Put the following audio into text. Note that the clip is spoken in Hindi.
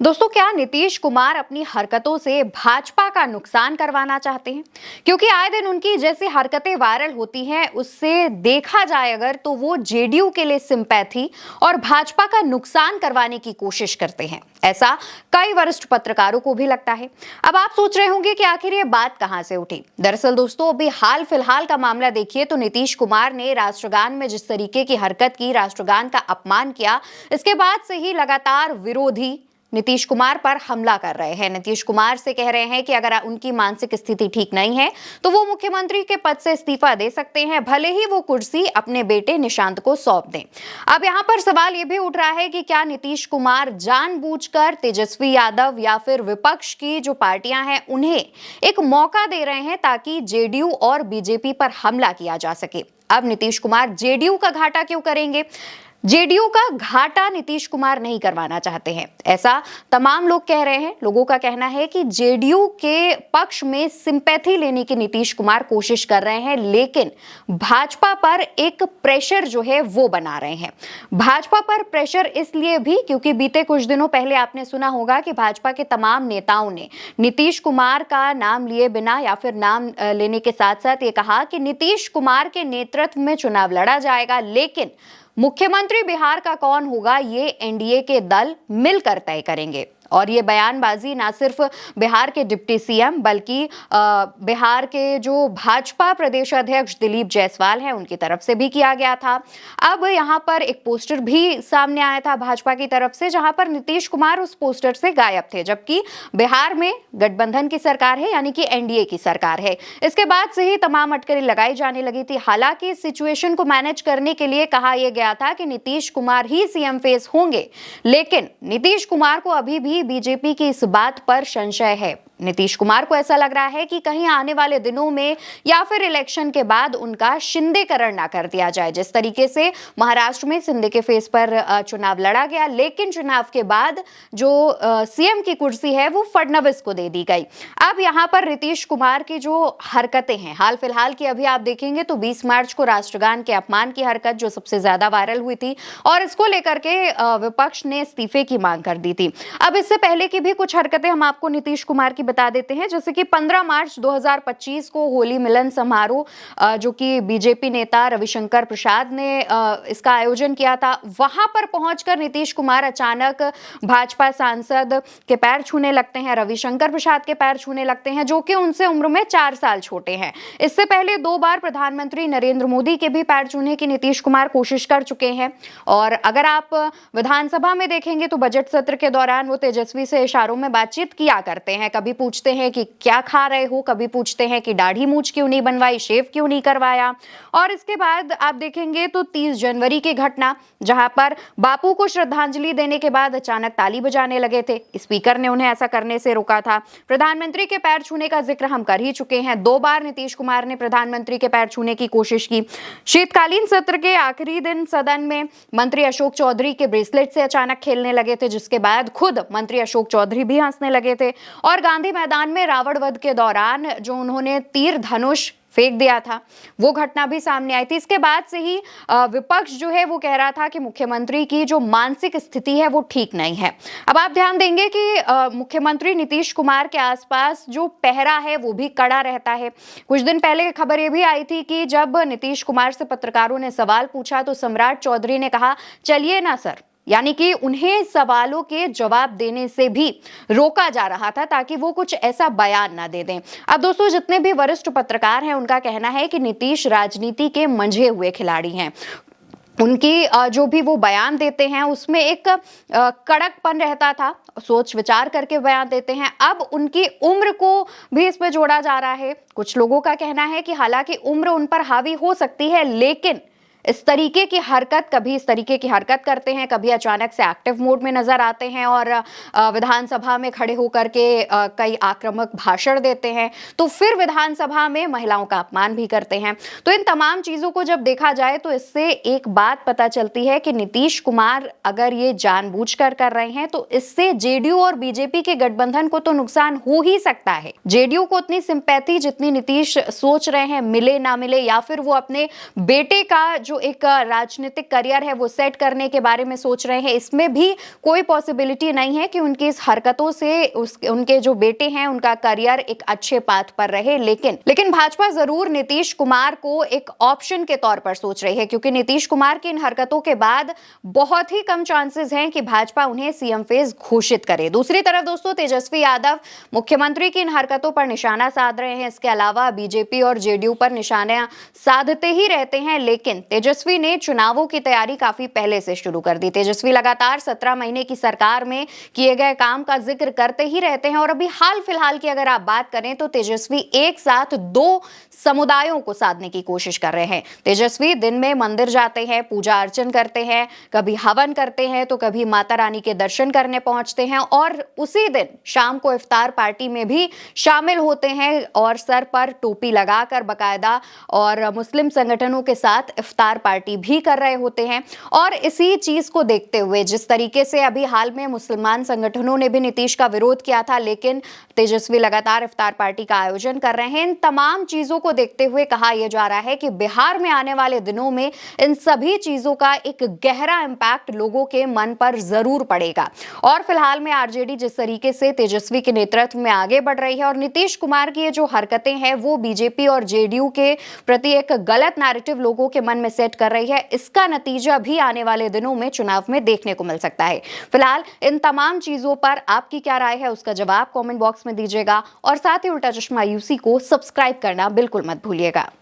दोस्तों, क्या नीतीश कुमार अपनी हरकतों से भाजपा का नुकसान करवाना चाहते हैं? क्योंकि आए दिन उनकी जैसी हरकतें वायरल होती हैं, उससे देखा जाए अगर तो वो जेडीयू के लिए सिंपैथी और भाजपा का नुकसान करवाने की कोशिश करते हैं। ऐसा कई वरिष्ठ पत्रकारों को भी लगता है। अब आप सोच रहे होंगे कि आखिर ये बात कहां से उठी। दरअसल दोस्तों, अभी हाल फिलहाल का मामला देखिए तो नीतीश कुमार ने राष्ट्रगान में जिस तरीके की हरकत की, राष्ट्रगान का अपमान किया, इसके बाद से ही लगातार विरोधी नीतीश कुमार पर हमला कर रहे हैं। नीतीश कुमार से कह रहे हैं कि अगर उनकी मानसिक स्थिति ठीक नहीं है तो वो मुख्यमंत्री के पद से इस्तीफा दे सकते हैं, भले ही वो कुर्सी अपने बेटे निशांत को सौंप दें। अब यहाँ पर सवाल ये भी उठ रहा है कि क्या नीतीश कुमार जानबूझकर तेजस्वी यादव या फिर विपक्ष की जो पार्टियां हैं उन्हें एक मौका दे रहे हैं ताकि जेडीयू और बीजेपी पर हमला किया जा सके। अब नीतीश कुमार जेडीयू का घाटा क्यों करेंगे? जेडीयू का घाटा नीतीश कुमार नहीं करवाना चाहते हैं, ऐसा तमाम लोग कह रहे हैं। लोगों का कहना है कि जेडीयू के पक्ष में सिंपैथी लेने की नीतीश कुमार कोशिश कर रहे हैं, लेकिन भाजपा पर एक प्रेशर जो है वो बना रहे हैं। भाजपा पर प्रेशर इसलिए भी क्योंकि बीते कुछ दिनों पहले आपने सुना होगा कि भाजपा के तमाम नेताओं ने नीतीश कुमार का नाम लिए बिना या फिर नाम लेने के साथ साथ ये कहा कि नीतीश कुमार के नेतृत्व में चुनाव लड़ा जाएगा, लेकिन मुख्यमंत्री बिहार का कौन होगा ये एनडीए के दल मिलकर तय करेंगे। और ये बयानबाजी ना सिर्फ बिहार के डिप्टी सीएम बल्कि बिहार के जो भाजपा प्रदेश अध्यक्ष दिलीप जायसवाल हैं उनकी तरफ से भी किया गया था। अब यहाँ पर एक पोस्टर भी सामने आया था भाजपा की तरफ से, जहां पर नीतीश कुमार उस पोस्टर से गायब थे, जबकि बिहार में गठबंधन की सरकार है, यानी कि एनडीए की सरकार है। इसके बाद से ही तमाम अटकलें लगाई जाने लगी थी। हालांकि इस सिचुएशन को मैनेज करने के लिए कहा यह गया था कि नीतीश कुमार ही सीएम फेस होंगे, लेकिन नीतीश कुमार को अभी भी बीजेपी की इस बात पर संशय है। नीतीश कुमार को ऐसा लग रहा है कि कहीं आने वाले दिनों में या फिर इलेक्शन के बाद उनका शिंदेकरण ना कर दिया जाए। जिस तरीके से महाराष्ट्र में शिंदे के फेस पर चुनाव लड़ा गया, लेकिन चुनाव के बाद जो सीएम की कुर्सी है वो फडणवीस को दे दी गई। अब यहाँ पर नीतीश कुमार की जो हरकतें हैं हाल फिलहाल की, अभी आप देखेंगे तो 20 मार्च को राष्ट्रगान के अपमान की हरकत जो सबसे ज्यादा वायरल हुई थी और इसको लेकर के विपक्ष ने इस्तीफे की मांग कर दी थी। अब इससे पहले की भी कुछ हरकतें हम आपको नीतीश कुमार की बता देते हैं, जैसे कि 15 मार्च 2025 को होली मिलन समारोह जो कि बीजेपी नेता रविशंकर प्रसाद ने इसका आयोजन किया था, वहां पर पहुंचकर नीतीश कुमार अचानक भाजपा सांसद के पैर छूने लगते हैं, रविशंकर प्रसाद के पैर छूने लगते हैं, जो कि उनसे उम्र में 4 साल छोटे हैं। इससे पहले 2 बार प्रधानमंत्री नरेंद्र मोदी के भी पैर छूने की नीतीश कुमार कोशिश कर चुके हैं। और अगर आप विधानसभा में देखेंगे तो बजट सत्र के दौरान वो तेजस्वी से इशारों में बातचीत किया करते हैं। कभी पूछते हैं कि क्या खा रहे हो, कभी पूछते हैं कि दाढ़ी मूंछ क्यों नहीं बनवाई, शेव क्यों नहीं करवाया। और इसके बाद आप देखेंगे तो 30 जनवरी की घटना, जहां पर बापू को श्रद्धांजलि देने के बाद अचानक ताली बजाने लगे थे, स्पीकर ने उन्हें ऐसा करने से रोका था। प्रधानमंत्री के पैर छूने का जिक्र हम कर ही चुके हैं। 2 बार नीतीश कुमार ने प्रधानमंत्री के पैर छूने की कोशिश की। शीतकालीन सत्र के आखिरी दिन सदन में मंत्री अशोक चौधरी के ब्रेसलेट से अचानक खेलने लगे थे, जिसके बाद खुद मंत्री अशोक चौधरी भी हंसने लगे थे। और गांधी मैदान में रावण वध के दौरान जो उन्होंने तीर धनुष फेंक दिया था, वो घटना भी सामने आई थी। इसके बाद से ही विपक्ष जो है वो कह रहा था कि मुख्यमंत्री की जो मानसिक स्थिति है वो ठीक नहीं है। अब आप ध्यान देंगे कि मुख्यमंत्री नीतीश कुमार के आसपास जो पहरा है वो भी कड़ा रहता है। कुछ दिन पहले खबर ये भी आई थी कि जब नीतीश कुमार से पत्रकारों ने सवाल पूछा तो सम्राट चौधरी ने कहा, चलिए ना सर, यानी कि उन्हें सवालों के जवाब देने से भी रोका जा रहा था ताकि वो कुछ ऐसा बयान ना दे दें। अब दोस्तों, जितने भी वरिष्ठ पत्रकार हैं उनका कहना है कि नीतीश राजनीति के मंझे हुए खिलाड़ी हैं। उनकी जो भी वो बयान देते हैं उसमें एक कड़कपन रहता था, सोच विचार करके बयान देते हैं। अब उनकी उम्र को भी इस पे जोड़ा जा रहा है। कुछ लोगों का कहना है कि हालांकि उम्र उन पर हावी हो सकती है, लेकिन इस तरीके की हरकत, कभी इस तरीके की हरकत करते हैं, कभी अचानक से एक्टिव मोड में नजर आते हैं और विधानसभा में खड़े होकर के कई आक्रामक भाषण देते हैं, तो फिर विधानसभा में महिलाओं का अपमान भी करते हैं। तो इन तमाम चीजों को जब देखा जाए तो इससे एक बात पता चलती है कि नीतीश कुमार अगर ये जानबूझकर कर रहे हैं तो इससे जेडीयू और बीजेपी के गठबंधन को तो नुकसान हो ही सकता है। जेडीयू को उतनी सिंपैथी जितनी नीतीश सोच रहे हैं मिले ना मिले, या फिर वो अपने बेटे का जो जो एक राजनीतिक करियर है वो सेट करने के बारे में सोच रहे हैं, इसमें भी कोई पॉसिबिलिटी नहीं है कि उनकी इस हरकतों से उनके जो बेटे हैं उनका करियर एक अच्छे पाथ पर रहे। लेकिन भाजपा जरूर नीतीश कुमार को एक ऑप्शन के तौर पर सोच रही है, क्योंकि नीतीश कुमार की इन हरकतों के बाद बहुत ही कम चांसेस हैं कि भाजपा उन्हें सीएम फेज घोषित करे। दूसरी तरफ दोस्तों, तेजस्वी यादव मुख्यमंत्री की इन हरकतों पर निशाना साध रहे हैं। इसके अलावा बीजेपी और जेडीयू पर निशाना साधते ही रहते हैं, लेकिन तेजस्वी ने चुनावों की तैयारी काफी पहले से शुरू कर दी। तेजस्वी लगातार 17 महीने की सरकार में किए गए काम का जिक्र करते ही रहते हैं और अभी हाल फिलहाल की अगर आप बात करें तो तेजस्वी एक साथ 2 समुदायों को साधने की कोशिश कर रहे हैं। तेजस्वी दिन में मंदिर जाते हैं, पूजा अर्चन करते हैं, कभी हवन करते हैं तो कभी माता रानी के दर्शन करने पहुंचते हैं और उसी दिन शाम को इफ्तार पार्टी में भी शामिल होते हैं और सर पर टोपी लगाकर बकायदा और मुस्लिम संगठनों के साथ इफ्तार पार्टी भी कर रहे होते हैं। और इसी चीज को देखते हुए जिस तरीके से अभी हाल में मुसलमान संगठनों ने भी नीतीश का विरोध किया था, लेकिन तेजस्वी लगातार इफ्तार पार्टी का आयोजन कर रहे हैं। इन तमाम चीजों को देखते हुए कहा यह जा रहा है कि बिहार में आने वाले दिनों में इन सभी चीजों का एक गहरा इंपैक्ट लोगों के मन पर जरूर पड़ेगा। और फिलहाल में आरजेडी जिस तरीके से तेजस्वी के नेतृत्व में आगे बढ़ रही है और नीतीश कुमार की ये जो हरकतें हैं वो बीजेपी और जेडीयू के प्रति एक गलत नैरेटिव लोगों के मन में सेट कर रही है, इसका नतीजा भी आने वाले दिनों में चुनाव में देखने को मिल सकता है। फिलहाल इन तमाम चीजों पर आपकी क्या राय है उसका जवाब कमेंट बॉक्स में दीजिएगा और साथ ही उल्टा चश्मा यूसी को सब्सक्राइब करना बिल्कुल मत भूलिएगा।